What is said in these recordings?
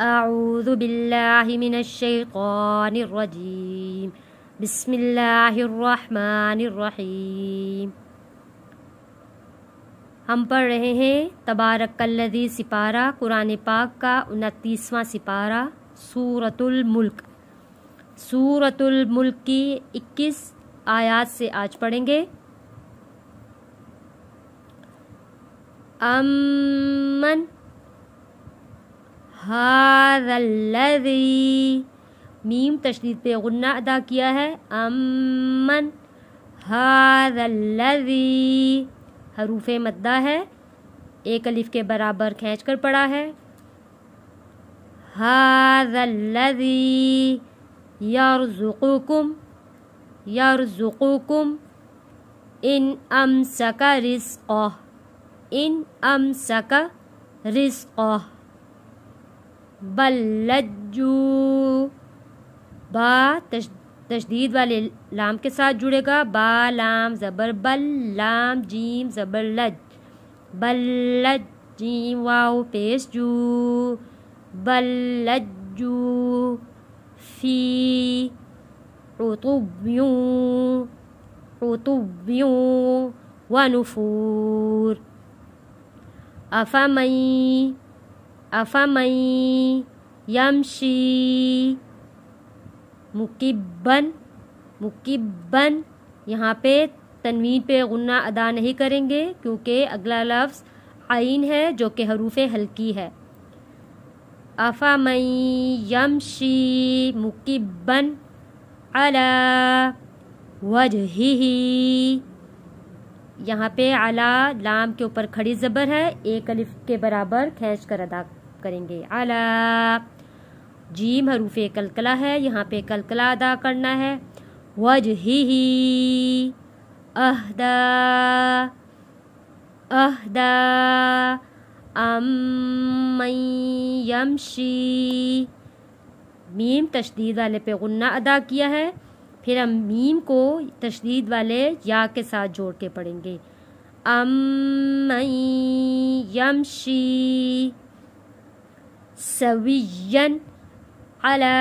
اعوذ باللہ من الشیطان الرجیم بسم اللہ الرحمن الرحیم۔ ہم پڑھ رہے ہیں تبارک الذی سپارہ قرآن پاک کا 29واں سپارہ سورۃ الملک۔ سورۃ الملک کی 21 آیات سے آج پڑھیں گے۔ امن ھذا الذی، میم تشدید پہ غنہ ادا کیا ہے۔ امن ھذا الذی، حروف مدہ ہے، ایک الف کے برابر کھینچ کر پڑھا ہے۔ ھذا الذی یرزقکم، یرزقکم ان امسک رزقہ، ان امسک رزقہ۔ بل لجو، با تشدید والے لام کے ساتھ جڑے گا، با لام زبر بل، لام جیم زبر لج، بل لج جیم واو پیش جو، بل لجو فی عتبیوں، عتبیوں ونفور۔ افمن یمشی مکبن، مکبن، یہاں پہ تنوین پہ غنہ ادا نہیں کریں گے کیونکہ اگلا لفظ عین ہے جو کہ حروف حلقی ہے۔ افمن یمشی مکبن علی وجہہ، یہاں پہ علی لام کے اوپر کھڑی زبر ہے، ایک الف کے برابر کھینچ کر ادا کریں گے۔ علی، جیم حروف کلکلہ ہے، یہاں پہ کلکلہ ادا کرنا ہے۔ وجہہ اہدا، اہدا امن یمشی، میم تشدید والے پہ غنہ ادا کیا ہے، پھر ہم میم کو تشدید والے یا کے ساتھ جوڑ کے پڑھیں گے۔ امن یمشی سویا علی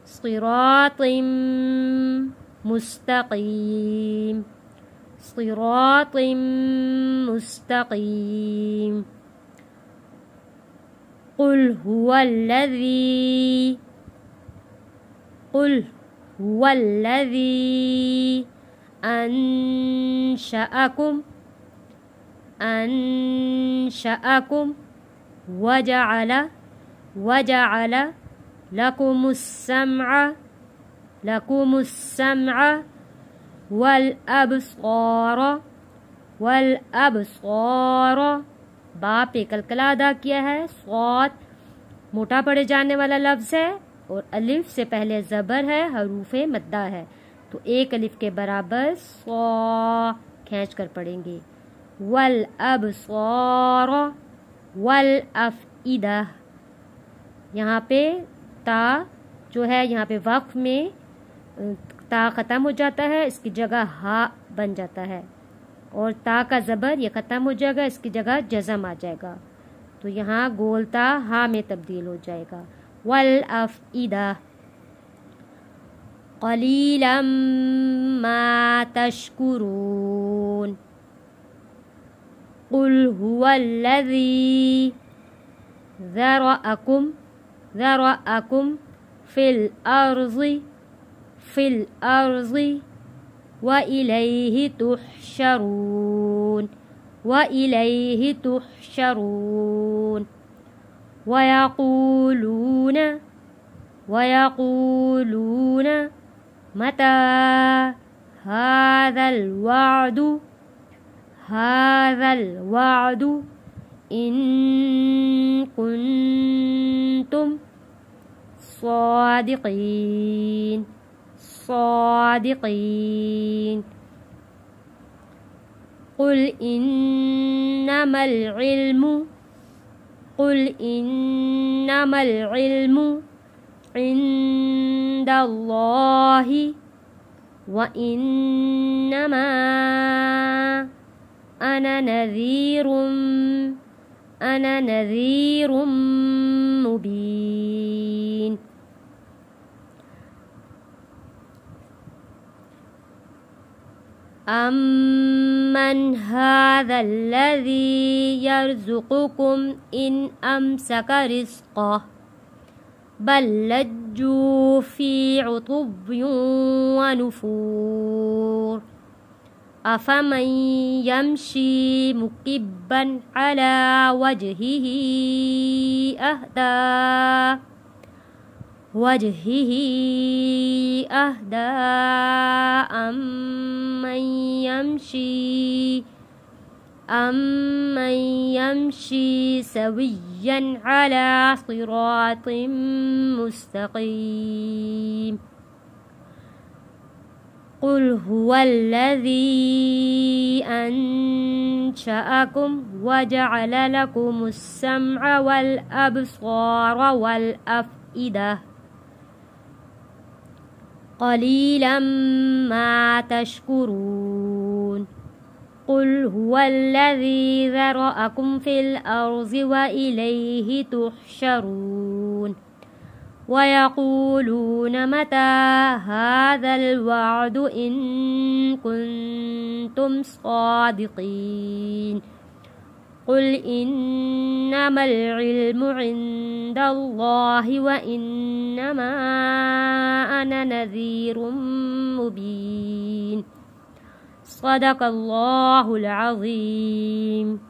صراط مستقیم، صراط مستقیم۔ قل هو الذی، قل هو الذی انشأکم، انشأکم وجعل، وجعل لکم السمع، لکم السمع والابصار، والابصار، با پہ کلکلہ ادا کیا ہے، صاد موٹا پڑے جانے والا لفظ ہے اور الف سے پہلے زبر ہے، حروف مدہ ہے، تو ایک الف کے برابر صا کھینچ کر پڑھیں گے۔ والابصار والافئدہ، یہاں پہ تا جو ہے یہاں پہ وقف میں تا ختم ہو جاتا ہے، اس کی جگہ ہا بن جاتا ہے، اور تا کا زبر یہ ختم ہو جائے گا، اس کی جگہ جزم آ جائے گا، تو یہاں گول تا ہا میں تبدیل ہو جائے گا۔ والافئدہ قلیلا ما تشکرون۔ قل هو الذی ذرأکم، ذرأکم فی الارض، فی الارض وإلیہ تحشرون، وإلیہ تحشرون۔ ویقولون، ویقولون متی ھذا الوعد، ھذا الوعد ان کنتم صادقین، صادقین۔ قل انما العلم، قل انما العلم عند اللہ وانما انا نذیر، أنا نذير مبين. أمن هذا الذي يرزقكم إن أمسك رزقه بل لجوا في عتب ونفور. أفمن يمشي مكبا على وجهه أهدى أمن يمشي سويا على صراط مستقيم. قل هو الذي أنشأكم وجعل لكم السمع والأبصار والأفئدة قليلا ما تشكرون. قل هو الذي ذرأكم في الأرض وإليه تحشرون. ويقولون متى هذا الوعد إن كنتم صادقين. قل إنما العلم عند الله وإنما أنا نذير مبين. صدق الله العظيم.